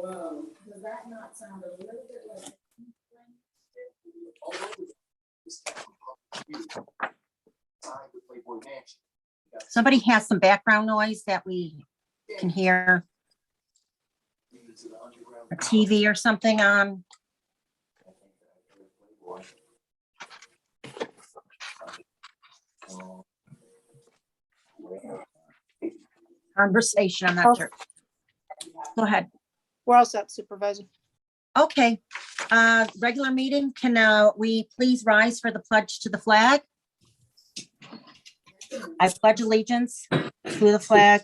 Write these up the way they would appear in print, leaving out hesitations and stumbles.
Whoa, does that not sound a little bit like? Somebody has some background noise that we can hear. A TV or something on. Conversation, I'm not sure. Go ahead. We're all set, Supervisor. Okay, regular meeting, can we please rise for the pledge to the flag? I pledge allegiance to the flag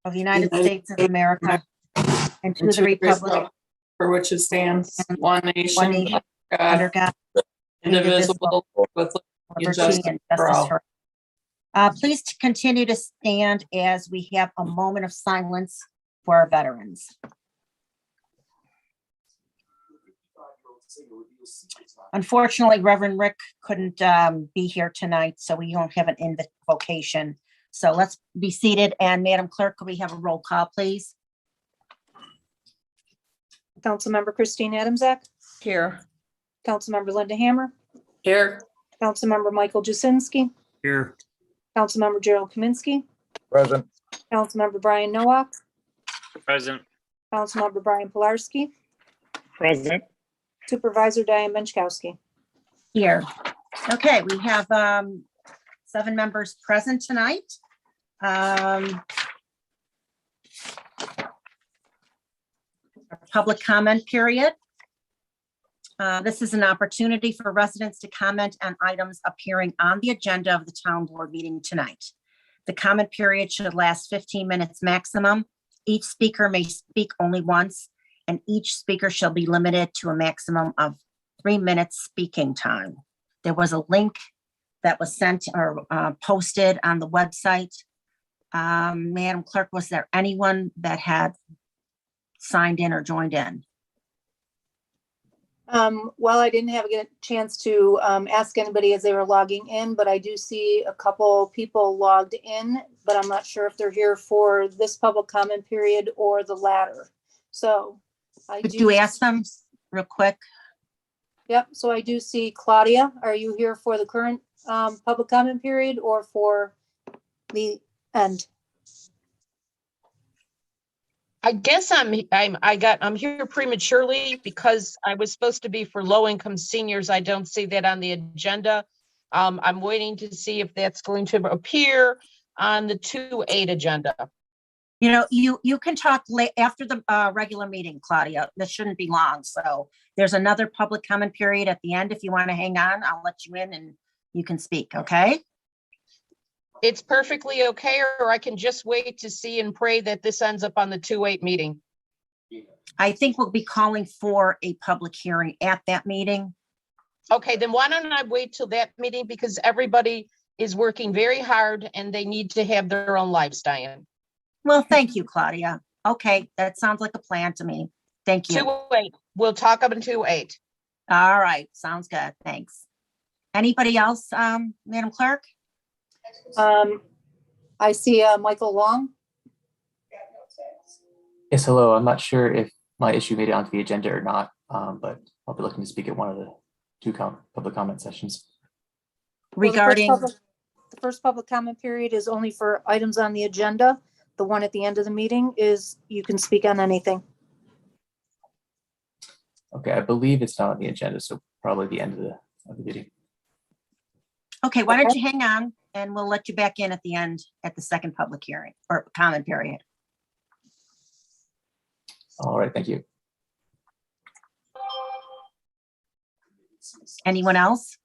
of the United States of America and to the republic for which it stands, one nation, under God, indivisible, with liberty and justice for all. Please continue to stand as we have a moment of silence for our veterans. Unfortunately, Reverend Rick couldn't be here tonight, so we don't have an invocation. So let's be seated, and Madam Clerk, could we have a roll call, please? Councilmember Christine Adamczak. Here. Councilmember Linda Hammer. Here. Councilmember Michael Jasinski. Here. Councilmember Gerald Kaminsky. Present. Councilmember Brian Nowak. Present. Councilmember Brian Pilarski. Present. Supervisor Diane Benchkowski. Here. Okay, we have 7 members present tonight. Our public comment period. This is an opportunity for residents to comment on items appearing on the agenda of the town board meeting tonight. The comment period should last 15 minutes maximum. Each speaker may speak only once, and each speaker shall be limited to a maximum of 3 minutes speaking time. There was a link that was sent or posted on the website. Madam Clerk, was there anyone that had signed in or joined in? Well, I didn't have a chance to ask anybody as they were logging in, but I do see a couple people logged in, but I'm not sure if they're here for this public comment period or the latter. So I Could you ask them real quick? Yep. So I do see Claudia. Are you here for the current public comment period or for the end? I guess I'm here prematurely because I was supposed to be for low-income seniors. I don't see that on the agenda. I'm waiting to see if that's going to appear on the 2-8 agenda. You know, you can talk after the regular meeting, Claudia. This shouldn't be long. So there's another public comment period at the end. If you want to hang on, I'll let you in and you can speak, okay? It's perfectly okay, or I can just wait to see and pray that this ends up on the 2-8 meeting. I think we'll be calling for a public hearing at that meeting. Okay, then why don't I wait till that meeting, because everybody is working very hard and they need to have their own lives, Diane. Well, thank you, Claudia. Okay, that sounds like a plan to me. Thank you. 2-8. We'll talk up in 2-8. All right, sounds good. Thanks. Anybody else, Madam Clerk? I see Michael Long. Yes, hello. I'm not sure if my issue made it onto the agenda or not, but I'll be looking to speak at one of the 2 public comment sessions. Regarding Well, the first public comment period is only for items on the agenda. The one at the end of the meeting is you can speak on anything. Okay, I believe it's not on the agenda, so probably the end of the meeting. okay, why don't you hang on and we'll let you back in at the end at the second public hearing or comment period. All right, thank you. Anyone else?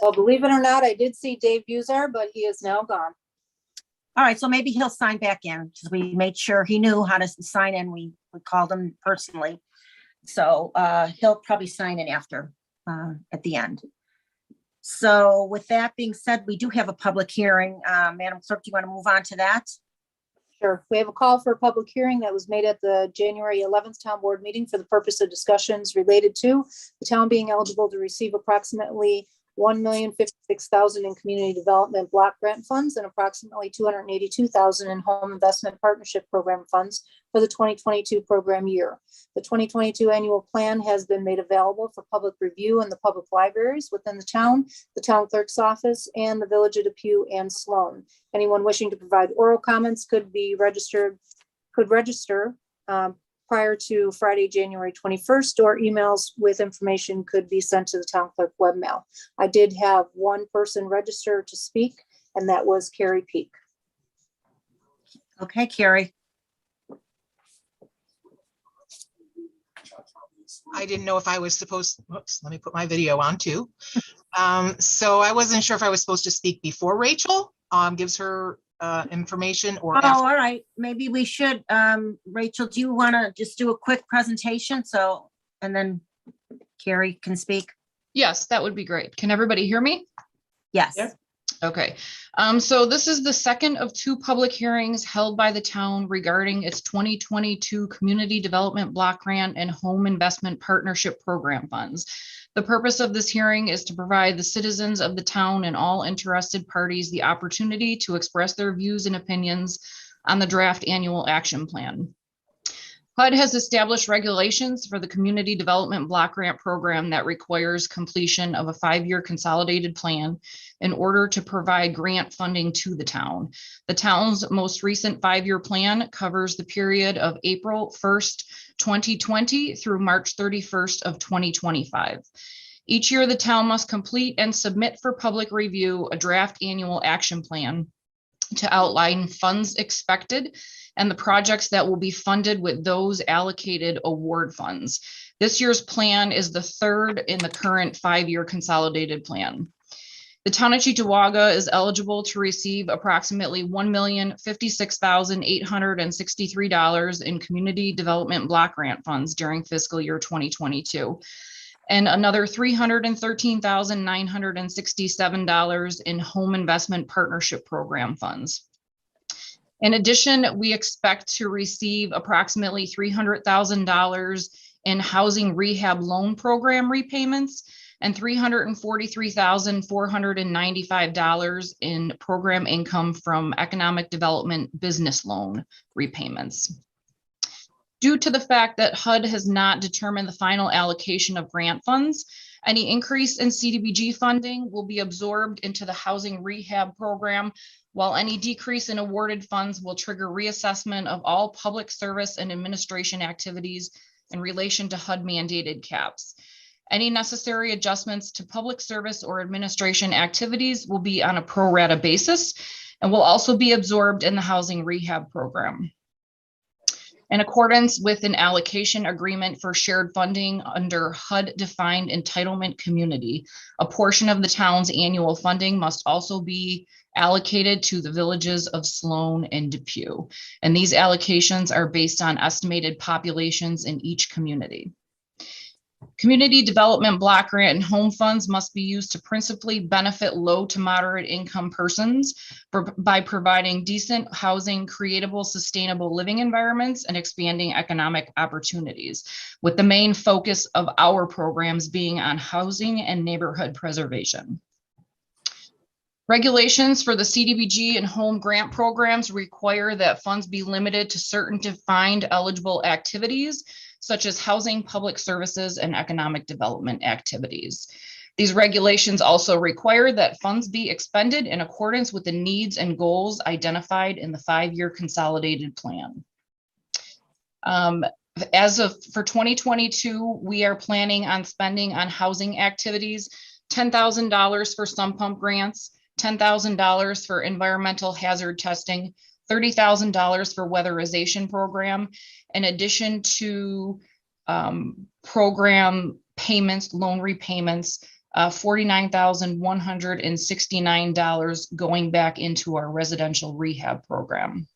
Well, believe it or not, I did see Dave Buzar, but he is now gone. All right, so maybe he'll sign back in because we made sure he knew how to sign in. We called him personally. So he'll probably sign in after at the end. So with that being said, we do have a public hearing. Madam Clerk, do you want to move on to that? Sure. We have a call for a public hearing that was made at the January 11th town board meeting for the purpose of discussions related to the town being eligible to receive approximately $1,056,000 in community development block grant funds, and approximately $282,000 in home investment partnership program funds for the 2022 program year. The 2022 annual plan has been made available for public review in the public libraries within the town clerk's office, and the village of Depew and Sloan. Anyone wishing to provide oral comments could register prior to Friday, January 21st, or emails with information could be sent to the town clerk webmail. I did have one person register to speak, and that was Carrie Peak. Okay, Carrie. I didn't know if I was supposed, whoops, let me put my video on too. So I wasn't sure if I was supposed to speak before Rachel gives her information or Oh, after. all right. Maybe we should. Rachel, do you want to just do a quick presentation? And then Carrie can speak. Yes, that would be great. Can everybody hear me? Yes. Yep. Okay, so this is the second of two public hearings held by the town regarding its 2022 Community Development Block Grant and Home Investment Partnership Program funds. The purpose of this hearing is to provide the citizens of the town and all interested parties the opportunity to express their views and opinions on the draft annual action plan. HUD has established regulations for the Community Development Block Grant Program that requires completion of a 5-year consolidated plan in order to provide grant funding to the town. The town's most recent 5-year plan covers the period of April 1st, 2020 through March 31st of 2025. Each year, the town must complete and submit for public review a draft annual action plan to outline funds expected and the projects that will be funded with those allocated award funds. This year's plan is the third in the current 5-year consolidated plan. The town of Cheektowaga is eligible to receive approximately $1,056,863 in community development block grant funds during fiscal year 2022, and another $313,967 in home investment partnership program funds. In addition, we expect to receive approximately $300,000 in housing rehab loan program repayments and $343,495 in program income from economic development business loan repayments. Due to the fact that HUD has not determined the final allocation of grant funds, any increase in CDBG funding will be absorbed into the housing rehab program, while any decrease in awarded funds will trigger reassessment of all public service and administration activities in relation to HUD mandated caps. Any necessary adjustments to public service or administration activities will be on a pro rata basis and will also be absorbed in the housing rehab program. In accordance with an allocation agreement for shared funding under HUD-defined entitlement community, a portion of the town's annual funding must also be allocated to the villages of Sloan and Depew. And these allocations are based on estimated populations in each community. Community development block grant and home funds must be used to principally benefit low to moderate income persons by providing decent housing, creatable, sustainable living environments, and expanding economic opportunities, with the main focus of our programs being on housing and neighborhood preservation. Regulations for the CDBG and home grant programs require that funds be limited to certain defined eligible activities, such as housing, public services, and economic development activities. These regulations also require that funds be expended in accordance with the needs and goals identified in the 5-year consolidated plan. For 2022, we are planning on spending on housing activities, $10,000 for sump pump grants, $10,000 for environmental hazard testing, $30,000 for weatherization program, in addition to program payments, loan repayments, $49,169 going back into our residential rehab program.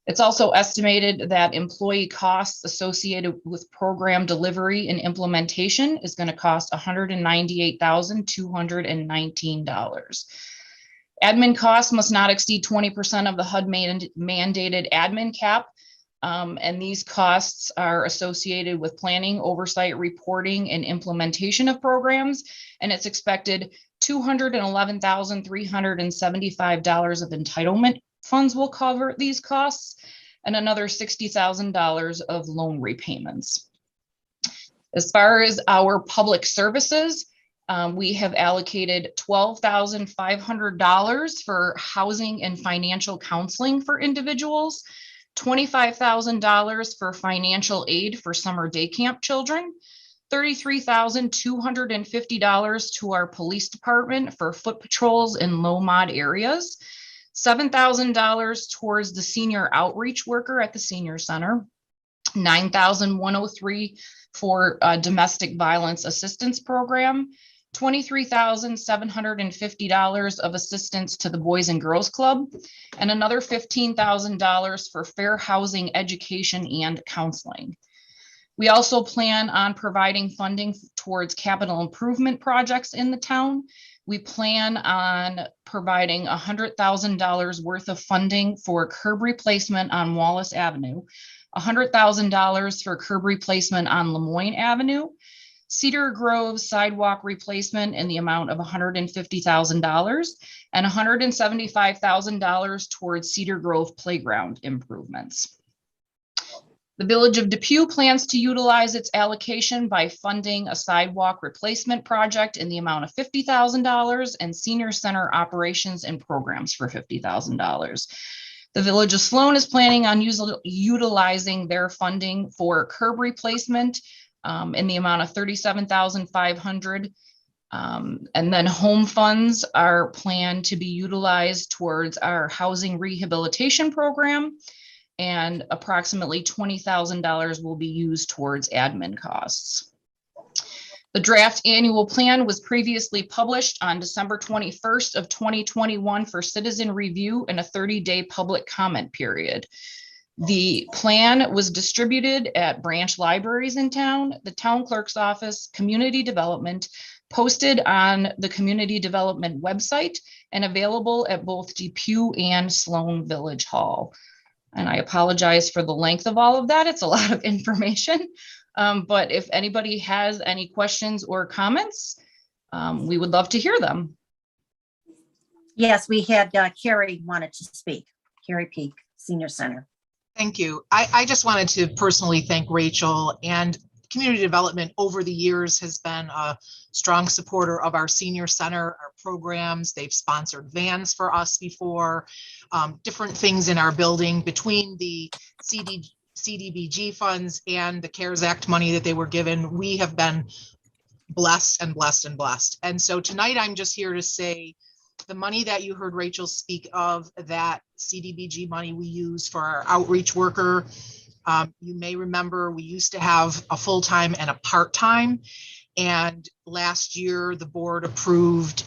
It's also estimated that employee costs associated with program delivery and implementation is going to cost $198,219. Admin costs must not exceed 20% of the HUD mandated admin cap. And these costs are associated with planning, oversight, reporting, and implementation of programs. And it's expected $211,375 of entitlement funds will cover these costs, and another $60,000 of loan repayments. As far as our public services, we have allocated $12,500 for housing and financial counseling for individuals, $25,000 for financial aid for summer day camp children, $33,250 to our police department for foot patrols in low mod areas, $7,000 towards the senior outreach worker at the senior center, $9,103 for domestic violence assistance program, $23,750 of assistance to the Boys and Girls Club, and another $15,000 for fair housing, education, and counseling. We also plan on providing funding towards capital improvement projects in the town. We plan on providing $100,000 worth of funding for curb replacement on Wallace Avenue, $100,000 for curb replacement on Lemoyne Avenue, Cedar Grove sidewalk replacement in the amount of $150,000, and $175,000 towards Cedar Grove playground improvements. The Village of Depew plans to utilize its allocation by funding a sidewalk replacement project in the amount of $50,000 and senior center operations and programs for $50,000. The Village of Sloan is planning on utilizing their funding for curb replacement in the amount of $37,500. And then home funds are planned to be utilized towards our housing rehabilitation program, and approximately $20,000 will be used towards admin costs. The draft annual plan was previously published on December 21st of 2021 for citizen review and a 30-day public comment period. The plan was distributed at branch libraries in town, the town clerk's office, community development, posted on the community development website, and available at both Depew and Sloan Village Hall. And I apologize for the length of all of that. It's a lot of information. But if anybody has any questions or comments, we would love to hear them. Yes, we had Carrie wanted to speak. Carrie Peak, Senior Center. Thank you. I just wanted to personally thank Rachel, and community development over the years has been a strong supporter of our senior center, our programs. They've sponsored vans for us before, different things in our building between the CDBG funds and the CARES Act money that they were given. We have been blessed and blessed and blessed. And so tonight I'm just here to say the money that you heard Rachel speak of, that CDBG money we use for our outreach worker. You may remember we used to have a full-time and a part-time. And last year, the board approved,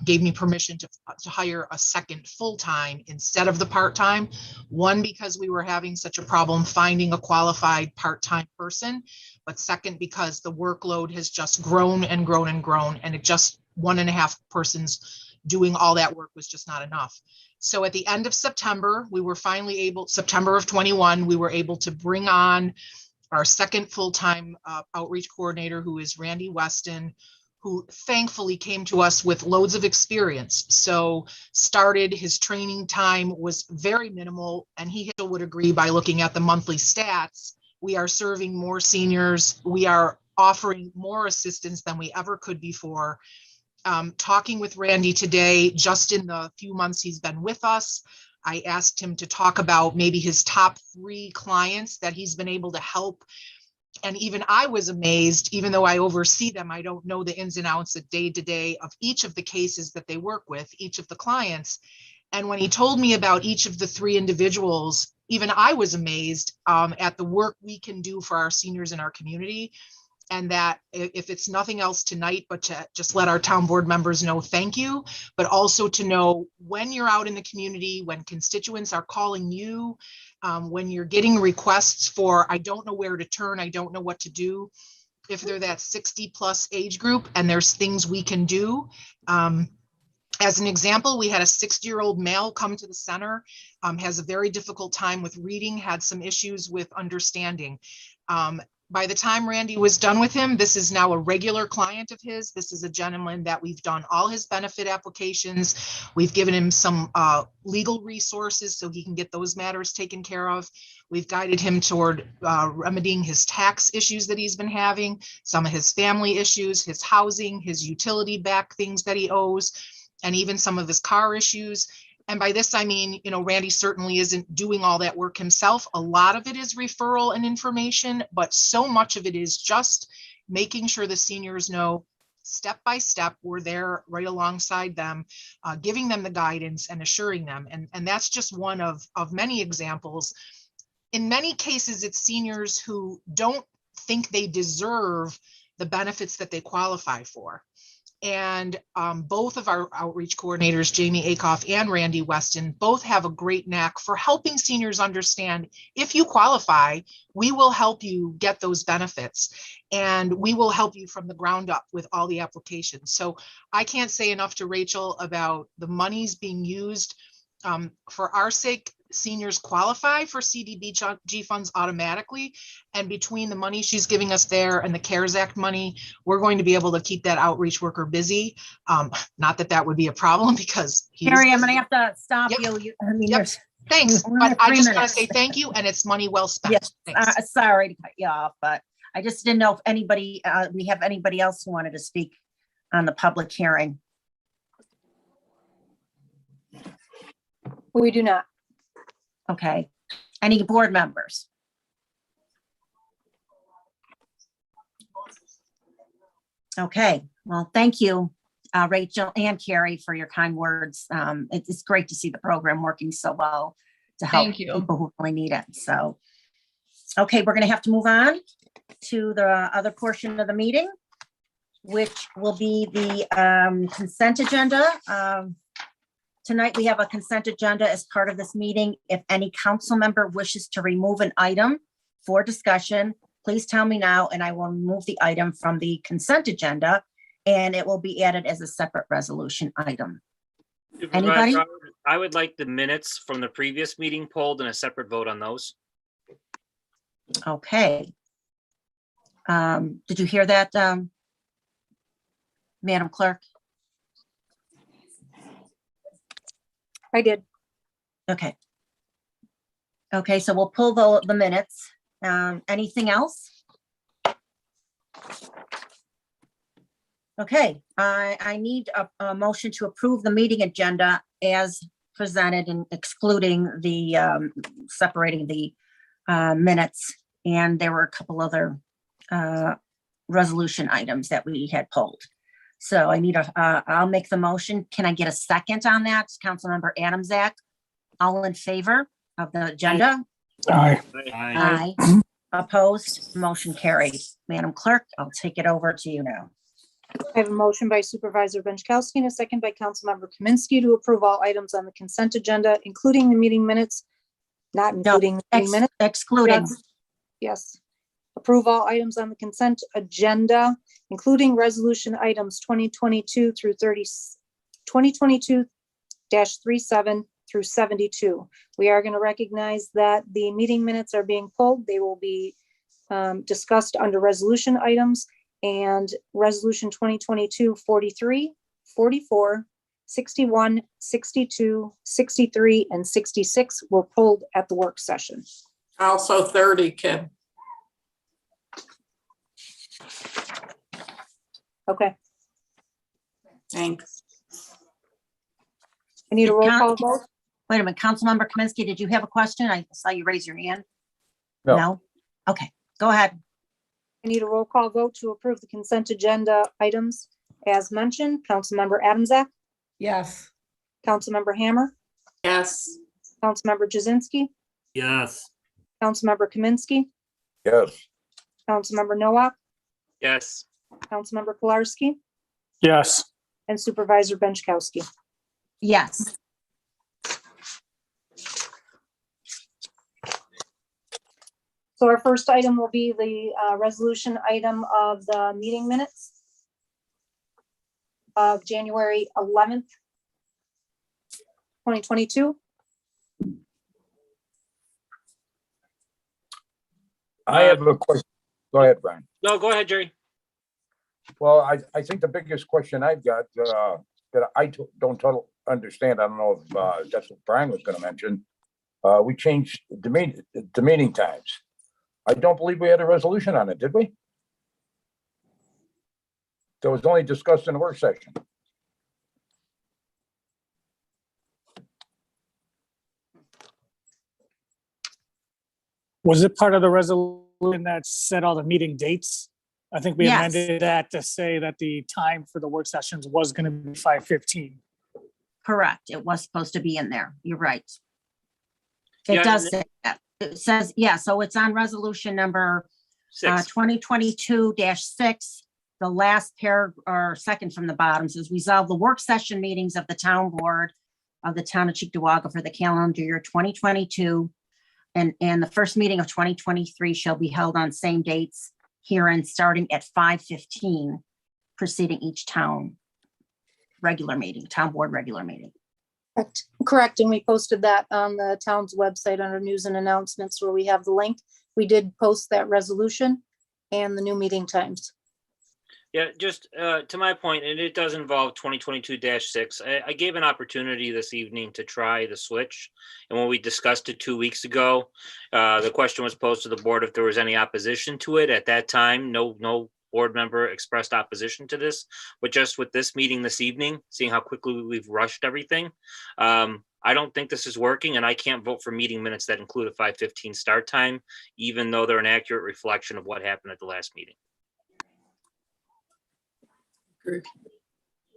gave me permission to hire a second full-time instead of the part-time. One, because we were having such a problem finding a qualified part-time person, but second, because the workload has just grown and grown and grown, and it just 1.5 persons doing all that work was just not enough. So at the end of September, we were finally able, September of 21, we were able to bring on our second full-time outreach coordinator, who is Randy Weston, who thankfully came to us with loads of experience. So started, his training time was very minimal, and he would agree by looking at the monthly stats, we are serving more seniors. We are offering more assistance than we ever could before. Talking with Randy today, just in the few months he's been with us, I asked him to talk about maybe his top 3 clients that he's been able to help. And even I was amazed, even though I oversee them, I don't know the ins and outs of day to day of each of the cases that they work with, each of the clients. And when he told me about each of the 3 individuals, even I was amazed at the work we can do for our seniors in our community. And that if it's nothing else tonight, but to just let our town board members know, thank you, but also to know when you're out in the community, when constituents are calling you, when you're getting requests for, I don't know where to turn, I don't know what to do, if they're that 60+ age group and there's things we can do. As an example, we had a 60-year-old male come to the center, has a very difficult time with reading, had some issues with understanding. By the time Randy was done with him, this is now a regular client of his. This is a gentleman that we've done all his benefit applications. We've given him some legal resources so he can get those matters taken care of. We've guided him toward remedying his tax issues that he's been having, some of his family issues, his housing, his utility back things that he owes, and even some of his car issues. And by this, I mean, Randy certainly isn't doing all that work himself. A lot of it is referral and information, but so much of it is just making sure the seniors know step by step, we're there right alongside them, giving them the guidance and assuring them. And that's just one of many examples. In many cases, it's seniors who don't think they deserve the benefits that they qualify for. And both of our outreach coordinators, Jamie Akoff and Randy Weston, both have a great knack for helping seniors understand, if you qualify, we will help you get those benefits, and we will help you from the ground up with all the applications. So I can't say enough to Rachel about the monies being used. For our sake, seniors qualify for CDBG funds automatically. And between the money she's giving us there and the CARES Act money, we're going to be able to keep that outreach worker busy. Not that that would be a problem, because Carrie, I'm gonna have to stop Yep. you. I mean, Yep. there's, Thanks, we only have but I 3 just want minutes. to say thank you, and it's money well spent. Yes, Thanks. sorry to cut you off, but I just didn't know if anybody, we have anybody else who wanted to speak on the public hearing. We do not. Okay. Any board members? Okay, well, thank you, Rachel and Carrie, for your kind words. It's great to see the program working so well to help Thank you. people who really need it. So, okay, we're going to have to move on to the other portion of the meeting, which will be the consent agenda. Tonight, we have a consent agenda as part of this meeting. If any council member wishes to remove an item for discussion, please tell me now, and I will remove the item from the consent agenda, and it will be added as a separate resolution item. Anybody? Supervisor, I would like the minutes from the previous meeting pulled and a separate vote on those. Okay. Did you hear that, Madam Clerk? I did. Okay. Okay, so we'll pull the minutes. Anything else? Okay, I need a motion to approve the meeting agenda as presented and excluding the, separating the minutes. And there were a couple other resolution items that we had pulled. So I need I'll make the motion. Can I get a second on that? Councilmember Adamczak, all in favor of the agenda? Aye. Aye. Opposed, motion carried. Madam Clerk, I'll take it over to you now. I have a motion by Supervisor Benchkowski and a second by Councilmember Kaminsky to approve all items on the consent agenda, including the meeting minutes, not including the meeting minutes. Excluding, Yes. Approve all items on the consent agenda, including resolution items 2022 through 2022-37 through 72. We are going to recognize that the meeting minutes are being pulled. They will be discussed under resolution items, and resolution 2022-43, 44, 61, 62, 63, and 66 were pulled at the work session. Also 30, Kim. Okay, Thanks. I need a roll call vote. wait a minute, Councilmember Kaminsky, did you have a question? I saw you raise your hand. No. No? Okay, go ahead. I need a roll call vote to approve the consent agenda items as mentioned. Councilmember Adamczak, Yes. Councilmember Hammer, Yes. Councilmember Jazinski, Yes. Councilmember Kaminsky, Yes. Councilmember Nowak, Yes. Councilmember Kolarski, Yes. and Supervisor Benchkowski. Yes. So our first item will be the resolution item of the meeting minutes of January 11th, 2022. I have a question. Go ahead, Brian. No, go ahead, Jerry. Well, I think the biggest question I've got that don't totally understand, I don't know if that's what Brian was going to mention. We changed the meeting times. I don't believe we had a resolution on it, did we? That was only discussed in the work session. Was it part of the resolution that set all the meeting dates? I think we Yes. amended that to say that the time for the work sessions was going to be 5:15. Correct. It was supposed to be in there. You're right. Yeah, It does and- say that. It says, yeah, so it's on resolution number 2022-6. The last pair or second from the bottom says resolve the work session meetings of the town board of the town of Cheektowaga for the calendar year 2022. And the first meeting of 2023 shall be held on same dates herein starting at 5:15, preceding each town board regular meeting. Correct, and we posted that on the town's website under news and announcements where we have the link. We did post that resolution and the new meeting times. Yeah, just to my point, and it does involve 2022-6. I gave an opportunity this evening to try the switch. And when we discussed it 2 weeks ago, the question was posed to the board if there was any opposition to it. At that time, no board member expressed opposition to this. But just with this meeting this evening, seeing how quickly we've rushed everything, I don't think this is working, and I can't vote for meeting minutes that include a 5:15 start time, even though they're an accurate reflection of what happened at the last meeting.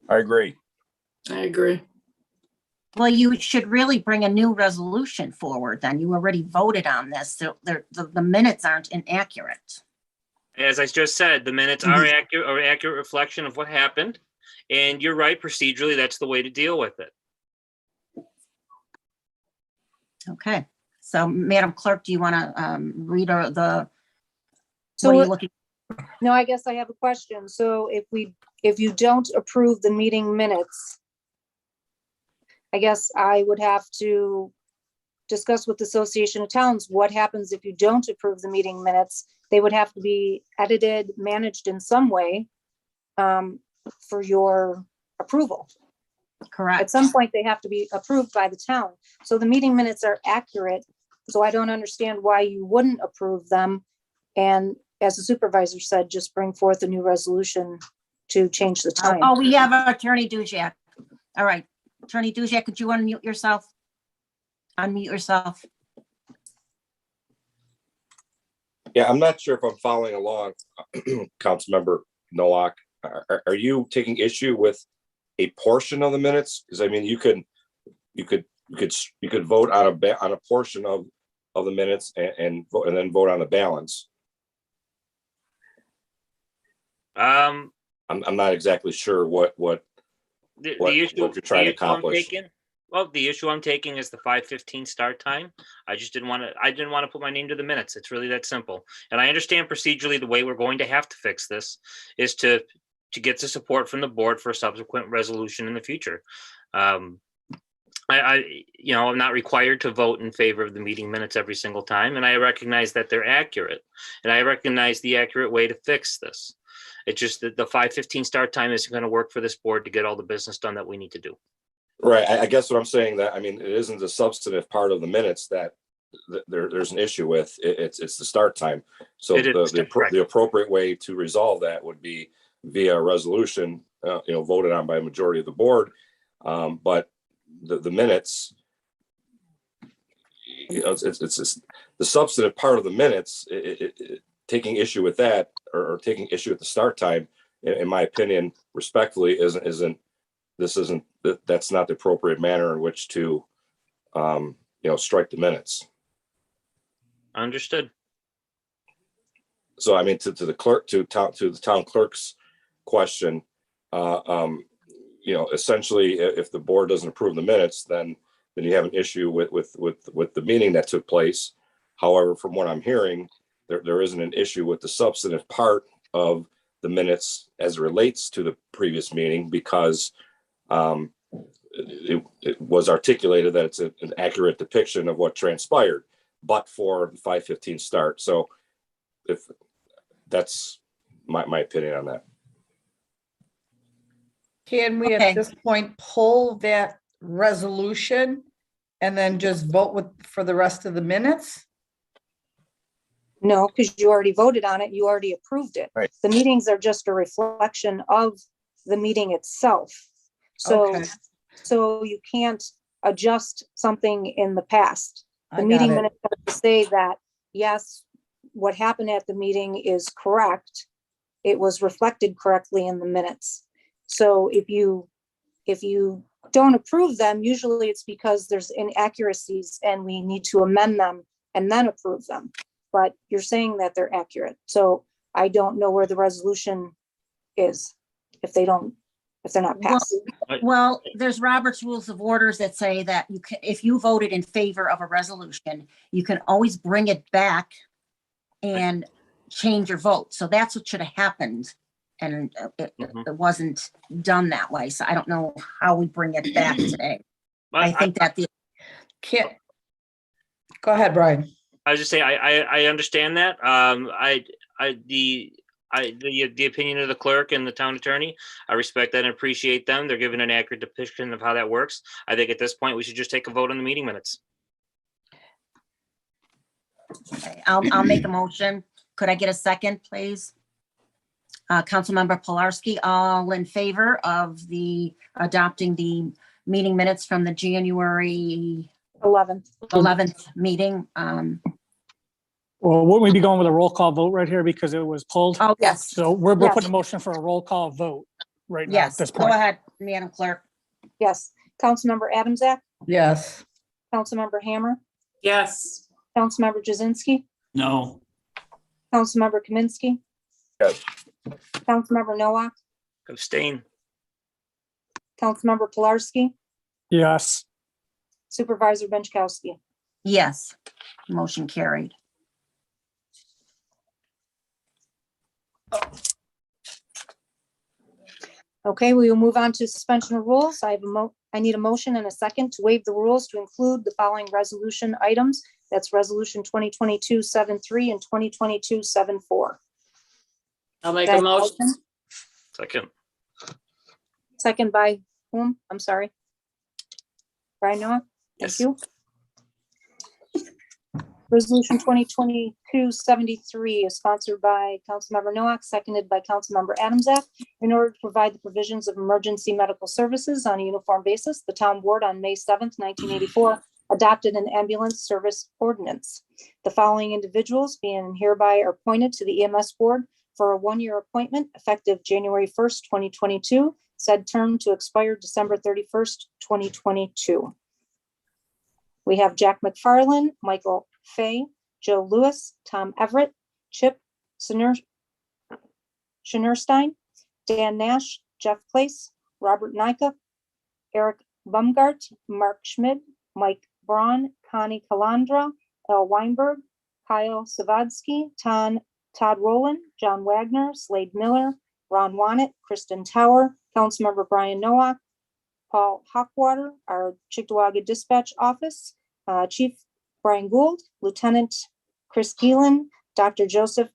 I agree. I agree. Well, you should really bring a new resolution forward then. You already voted on this, so the minutes aren't inaccurate. As I just said, the minutes are accurate reflection of what happened. And you're right, procedurally, that's the way to deal with it. Okay, so Madam Clerk, do you want to read So what are you looking? No, I guess I have a question. So if you don't approve the meeting minutes, I guess I would have to discuss with the Association of Towns, what happens if you don't approve the meeting minutes? They would have to be edited, managed in some way for your approval. At Correct. some point, they have to be approved by the town. So the meeting minutes are accurate. So I don't understand why you wouldn't approve them. And as the supervisor said, just bring forth a new resolution to change the time. Oh, we have Attorney Duziak. All right, Attorney Duziak, could you unmute yourself? Unmute yourself. Yeah, I'm not sure if I'm following along, Councilmember Nowak. Are you taking issue with a portion of the minutes? Because I mean, you could vote on a portion of the minutes and then vote on the balance. I'm not exactly sure what you're trying to accomplish. Well, the issue I'm taking is the 5:15 start time. I didn't want to put my name to the minutes. It's really that simple. And I understand procedurally the way we're going to have to fix this is to get the support from the board for a subsequent resolution in the future. I'm not required to vote in favor of the meeting minutes every single time, and I recognize that they're accurate, and I recognize the accurate way to fix this. It's just that the 5:15 start time isn't going to work for this board to get all the business done that we need to do. Right. I guess what I'm saying that, I mean, it isn't the substantive part of the minutes that there's an issue with. It's the start time. So the appropriate way to resolve that would be via a resolution, voted on by a majority of the board. But the minutes, it's just the substantive part of the minutes, taking issue with that or taking issue with the start time, in my opinion, respectfully, that's not the appropriate manner in which to, strike the minutes. Understood. So, I mean, to the town clerk's question, essentially, if the board doesn't approve the minutes, then you have an issue with the meeting that took place. However, from what I'm hearing, there isn't an issue with the substantive part of the minutes as it relates to the previous meeting, because it was articulated that it's an accurate depiction of what transpired, but for the 5:15 start. So if that's my opinion on that. Can we Okay. at this point pull that resolution and then just vote for the rest of the minutes? No, because you already voted on it. You already approved it. Right. The meetings are just a reflection of the meeting itself. So, Okay. so you can't adjust something in the past. I The got meeting it. minutes have to say that, yes, what happened at the meeting is correct. It was reflected correctly in the minutes. So if you don't approve them, usually it's because there's inaccuracies and we need to amend them and then approve them. But you're saying that they're accurate. So I don't know where the resolution is if they're not passed. Well, there's Robert's Rules of Orders that say that you can, if you voted in favor of a resolution, you can always bring it back and change your vote. So that's what should have happened. And it wasn't done that way. So I don't know how we bring it back today. I think that Go ahead, Brian. I was just saying, I understand that. The opinion of the clerk and the town attorney, I respect that and appreciate them. They're giving an accurate depiction of how that works. I think at this point, we should just take a vote on the meeting minutes. Okay, I'll make a motion. Could I get a second, please? Councilmember Pilarski, all in favor of adopting the meeting minutes from the January 11th meeting? Well, wouldn't we be going with a roll call vote right here because it was pulled? Oh, yes. So we're Yes. putting a motion for a roll call vote right now at Yes, this go point. ahead, Madam Clerk. Yes. Councilmember Adamczak, Yes. Councilmember Hammer, Yes. Councilmember Jazinski, No. Councilmember Kaminsky, Yes. Councilmember Nowak, Abstain. Councilmember Pilarski, Yes. Supervisor Benchkowski. Yes, motion carried. Okay, we will move on to suspension of rules. I need a motion and a second to waive the rules to include the following resolution items. That's resolution 2022-73 and 2022-74. I'll make a motion. Second. Second by whom? I'm sorry. Brian Noah? Yes. Thank you. Resolution 2022-73 is sponsored by Councilmember Nowak, seconded by Councilmember Adamczak. In order to provide the provisions of emergency medical services on a uniform basis, the town board on May 7th, 1984, adopted an ambulance service ordinance. The following individuals being hereby are appointed to the EMS board for a one-year appointment effective January 1st, 2022, said term to expire December 31st, 2022. We have Jack McFarland, Michael Fay, Joe Lewis, Tom Everett, Chip Schinnerstein, Dan Nash, Jeff Place, Robert Nika, Eric Bumgart, Mark Schmid, Mike Braun, Connie Calandra, L. Weinberg, Kyle Savadsky, Todd Rowland, John Wagner, Slade Miller, Ron Wannett, Kristen Tower, Councilmember Brian Nowak, Paul Hockwater, our Cheektowaga Dispatch Office, Chief Brian Gould, Lieutenant Chris Keelan, Dr. Joseph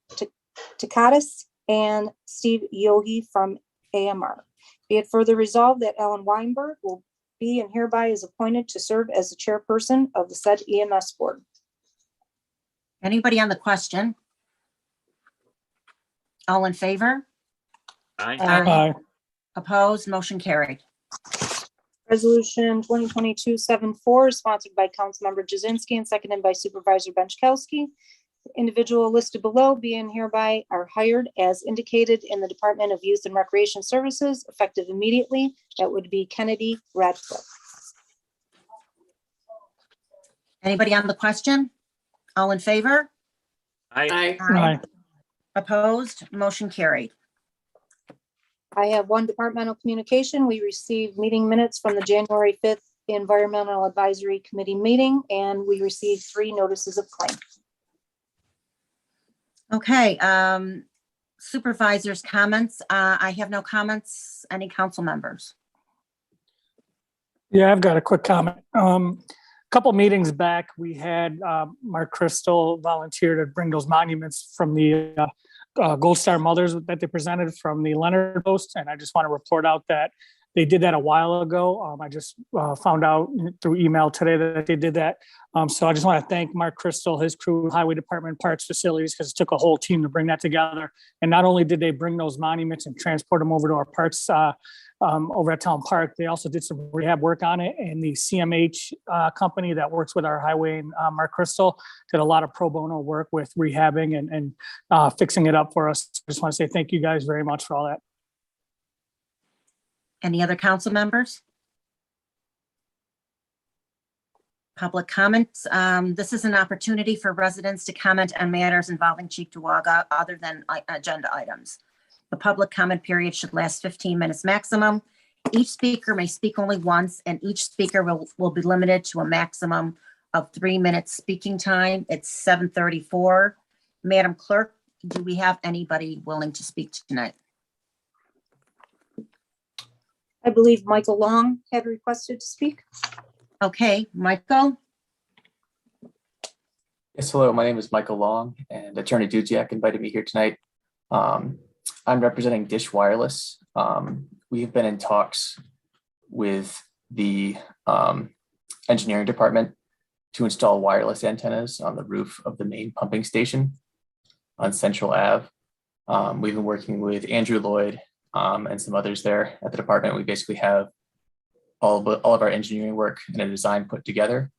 Takatis, and Steve Yogi from AMR. Be it further resolved that Ellen Weinberg will be and hereby is appointed to serve as the chairperson of the said EMS board. Anybody on the question? All in favor? Aye. Aye. Opposed? Motion carried. Resolution 2022-74 is sponsored by Councilmember Jazinski and seconded by Supervisor Benchkowski. Individual listed below being hereby are hired as indicated in the Department of Youth and Recreation Services effective immediately. That would be Kennedy Radcliffe. Anybody on the question? All in favor? Aye. Aye. Opposed? Motion carried. I have one departmental communication. We received meeting minutes from the January 5th Environmental Advisory Committee meeting, and we received 3 notices of claim. Okay, supervisors' comments. I have no comments. Any council members? Yeah, I've got a quick comment. Couple meetings back, we had Mark Crystal volunteer to bring those monuments from the Gold Star Mothers that they presented from the Leonard Post. And I just want to report out that they did that a while ago. I just found out through email today that they did that. So I just want to thank Mark Crystal, his crew, Highway Department, Parks Facilities, because it took a whole team to bring that together. And not only did they bring those monuments and transport them over to our parks over at Town Park, they also did some rehab work on it. And the CMH company that works with our highway and Mark Crystal did a lot of pro bono work with rehabbing and fixing it up for us. I just want to say thank you guys very much for all that. Any other council members? Public comments. This is an opportunity for residents to comment on matters involving Cheektowaga other than agenda items. The public comment period should last 15 minutes maximum. Each speaker may speak only once, and each speaker will be limited to a maximum of 3 minutes speaking time. It's 7:34. Madam Clerk, do we have anybody willing to speak tonight? I believe Michael Long had requested to speak. Okay, Michael? Yes, hello, my name is Michael Long, and Attorney Dudziak invited me here tonight. I'm representing Dish Wireless. We've been in talks with the engineering department to install wireless antennas on the roof of the main pumping station on Central Ave. We've been working with Andrew Lloyd and some others there at the department. We basically have all of our engineering work and a design put together.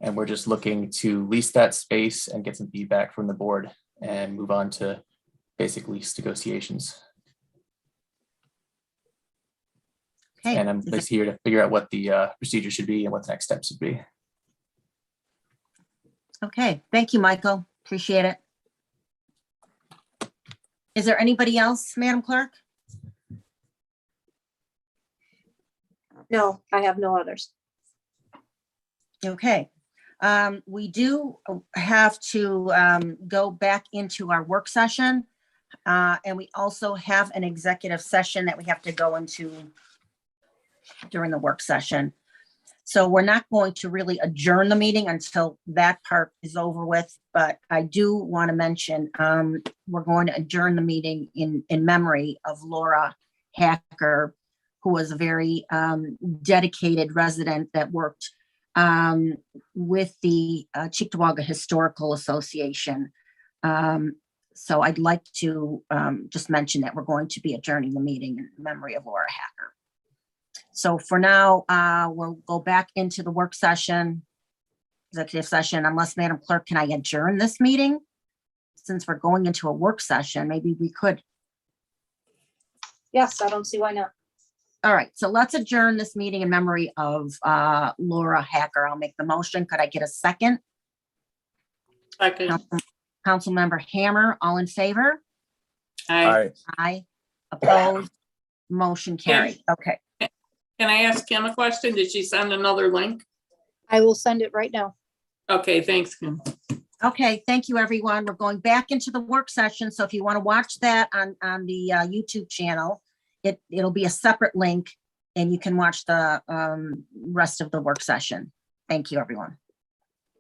And we're just looking to lease that space and get some feedback from the board and move on to basic lease negotiations. Okay. And I'm just here to figure out what the procedure should be and what the next steps should be. Okay, thank you, Michael. Appreciate it. Is there anybody else, Madam Clerk? No, I have no others. Okay. We do have to go back into our work session. And we also have an executive session that we have to go into during the work session. So we're not going to really adjourn the meeting until that part is over with. But I do want to mention, we're going to adjourn the meeting in memory of Laura Hacker, who was a very dedicated resident that worked with the Cheektowaga Historical Association. So I'd like to just mention that we're going to be adjourning the meeting in memory of Laura Hacker. So for now, we'll go back into the work session, executive session, unless Madam Clerk, can I adjourn this meeting? Since we're going into a work session, maybe we could. Yes, I don't see why not. All right, so let's adjourn this meeting in memory of Laura Hacker. I'll make the motion. Could I get a second? Second. Councilmember Hammer, all in favor? Aye. Aye. Opposed? Motion carried. Okay. Can I ask Kim a question? Did she send another link? I will send it right now. Okay, thanks, Kim. Okay, thank you, everyone. We're going back into the work session. So if you want to watch that on the YouTube channel, it'll be a separate link and you can watch the rest of the work session. Thank you, everyone.